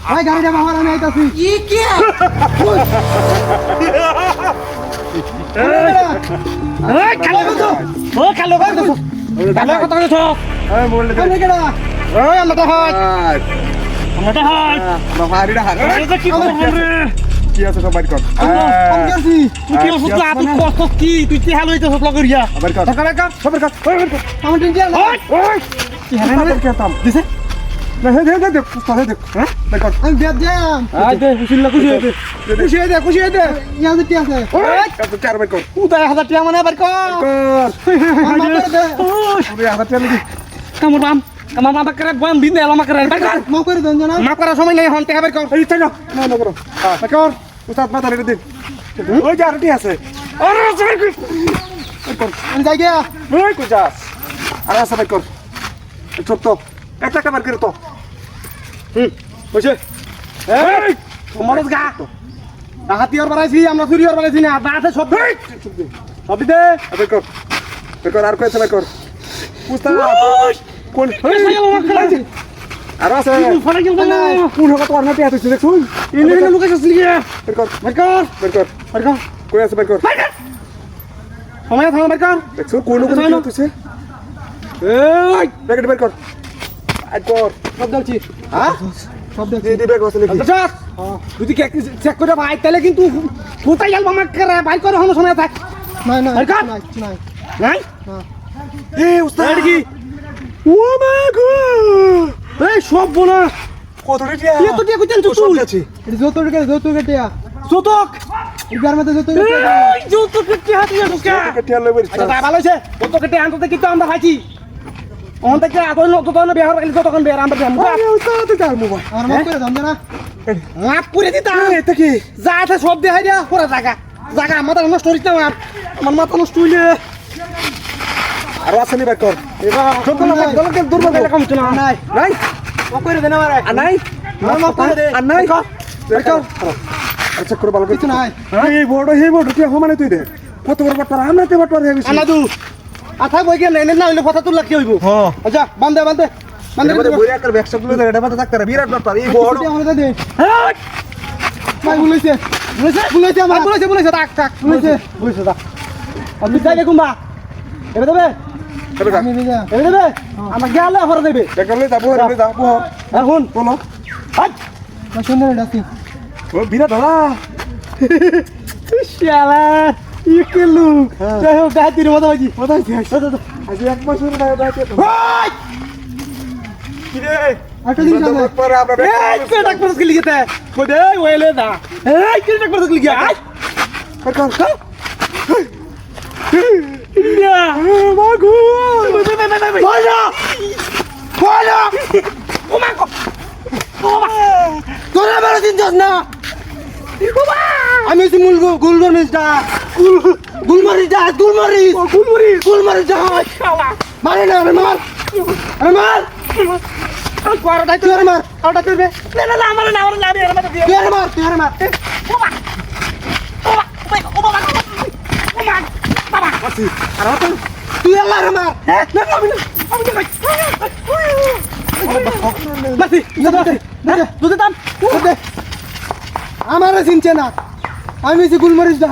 ভাই গাড়িটা বাবার আমি আইতাছি কি কি এই খালো কত ও খালো কত খালো কত কত এই বললে কোনে কেডা ওই আমরা তো হয় আমরা বাড়িটা হাত এটা কি করব রে কি আছে সব বাইর কর আমি করছি তুই কি অসুস্থ তুই কষ্ট কি তুই কি হাল হইতেছ লগরিয়া বাইর কর টাকা টাকা সবার কর আমার টিন দিয়া ওই কি হাল না কে তাম দিছে না হে দে পুষ্পা দে হ্যাঁ বাইর কর আমি বিয়াত যাম আই দে খুশি খুশি হয়ে দে ইয়া দিতে আছে ওই কত চার বাইর কর উদয় 1000 টাকা মানে বার কর কর আমার করে দে ওই হাজার টাকা লাগি কামড় বাম আমার বাবা করে বাম বিন্দে এলামা করে বার কর মা করে দেন জানা মা করার সময় নেই হন টাকা বার কর এই চাই না না করো বাইর কর উস্তাদ মাথা রেডি দিন ওই যে আরটি আছে আরে বাইর কর আমি যাই গিয়া ওই কই যাস আরে আসা বাইর কর ছোট এক টাকা বার করে তো বসে এই তোমার গা হাতিয়ার বানাইছি আমরা চুরিয়ার বানাইছি না দাঁতে সব সব দে বের কর আর কয়েছে বের কর উস্তাদ কোন আর আছে কোন হকা তো অর্ণাতে আছে দেখুন ইনে মুকে আসলিয়া বের কর কই আছে বের কর সময় থাম বার কর দেখছো কোন কোন তুইছে এই প্যাকেট বের কর আই কর সব দলছি হ্যাঁ সব দলছি দি বের করছ নাকি আচ্ছা যদি চেক করে ভাই তাহলে কিন্তু কোথায় গেল আমাকে করে ভাই করে হনো সময় থাক না না নাই নাই নাই এই উস্তাদ কি ও মা গো এই সব বলা কত টিয়া এ তো দিয়ে কইতেন সব আছে এটা যত কেটিয়া যতক এবার মধ্যে যত এই যত কেটিয়া হাতিয়া ঢুকা টিয়া লই বের আচ্ছা তাই ভালো হইছে যত কেটিয়া আনতে কি তো আমরা খাইছি অন থেকে আগল নত তো না বিহার গেলি তখন বিহার আমরা যাম আরে উস্তাদ কার মোবাইল আর মাফ করে দাম না মাফ করে দিতা এটা কি যা আছে সব দেখাই দিয়া পুরা জায়গা মাথা নষ্ট হইছে না আমার মাথা নষ্ট হইলে আর আছে নি বের কর এবার সব দলকে দুর্বল এটা কম চলা নাই নাই মাফ করে দে না মারে আর নাই মাফ করে দে আর নাই বের কর আচ্ছা করে ভালো কিছু নাই এই বড় টিয়া হমানে তুই দে কত বড় বাটপার আমরাতে বাটপার হয়ে গেছি আনাদু আথা বই গেলে না হইলে কথা তুললা কি হইব হ্যাঁ আচ্ছা বান্দে এবারে বইরা কর ব্যাকশট গুলো ধরে এটা মাথা থাকতে রে বিরাট বাটপার এই বড় আমাদের দে ভাই বলেছে আমার বলেছে টাক বলেছে দা আমি যাই দেখুন বা এবে দেবে তবে যা এবে দেবে আমার গেলে হরে দেবে দেখালে যাবো রে যাবো এখন বলো হাট সুন্দর ডাকি ও বিরাট দাদা শালা ইকেলু যাই হোক গাতির মতো হইছি আজ এক মাস হলো না দাইতে হাই কি রে একটা দিন সামনে পরে আমরা এই পেটাক পরস গলি গেতে কোদে ওয়েলে দা এই পেটাক পরস গলি গিয়া আই বের কর ইয়া মাগু বলা ও মা গো তোরা বড় দিন যাস না আমি হচ্ছি গুলমরিচ দা গুলমরিচ দা মারে না মার কোয়ারটাই তুই মার আউটা করবে না আমার না তুই মার তুই আল্লাহ মার না আমি বাসি দুধে দাম আমারে চিনছে না আমি হচ্ছি গুলমরিচ দা